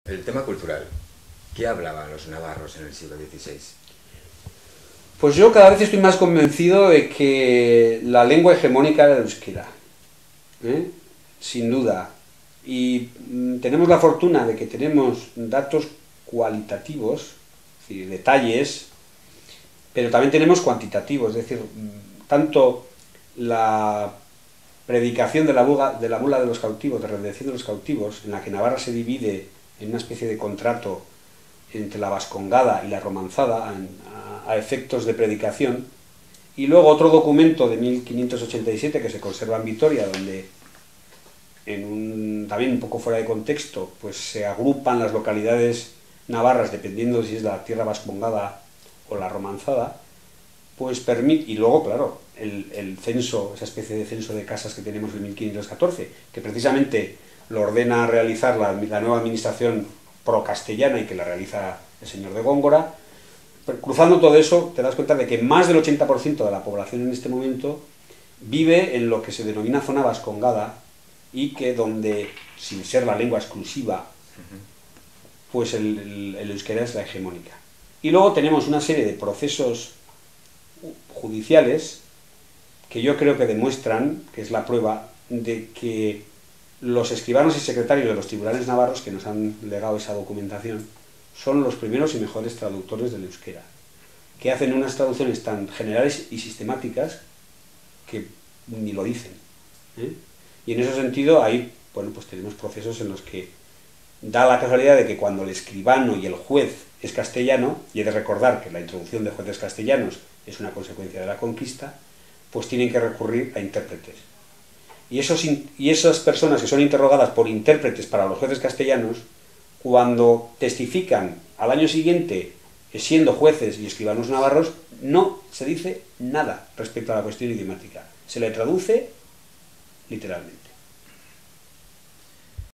El tema cultural. ¿Qué hablaban los navarros en el siglo XVI? Pues yo cada vez estoy más convencido de que la lengua hegemónica era el euskera, ¿eh? Sin duda. Y tenemos la fortuna de que tenemos datos cualitativos, es decir, detalles, pero también tenemos cuantitativos, es decir, tanto la predicación de la bula de los cautivos, de redención de los cautivos, en la que Navarra se divide en una especie de contrato entre la vascongada y la romanzada a efectos de predicación, y luego otro documento de 1587 que se conserva en Vitoria, donde también un poco fuera de contexto, pues se agrupan las localidades navarras dependiendo si es la tierra vascongada o la romanzada, pues permite, y luego claro, el censo, esa especie de censo de casas que tenemos en 1514, que precisamente lo ordena realizar la nueva administración pro-castellana y que la realiza el señor de Góngora. Cruzando todo eso, te das cuenta de que más del 80% de la población en este momento vive en lo que se denomina zona vascongada, y que donde, sin ser la lengua exclusiva, pues el euskera es la hegemónica. Y luego tenemos una serie de procesos judiciales que yo creo que demuestran, que es la prueba, de que los escribanos y secretarios de los tribunales navarros que nos han legado esa documentación son los primeros y mejores traductores del euskera, que hacen unas traducciones tan generales y sistemáticas que ni lo dicen, ¿eh? Y en ese sentido ahí, bueno, pues tenemos procesos en los que da la casualidad de que cuando el escribano y el juez es castellano, y he de recordar que la introducción de jueces castellanos es una consecuencia de la conquista, pues tienen que recurrir a intérpretes. Y esas personas que son interrogadas por intérpretes para los jueces castellanos, cuando testifican al año siguiente siendo jueces y escribanos navarros, no se dice nada respecto a la cuestión idiomática. Se le traduce literalmente.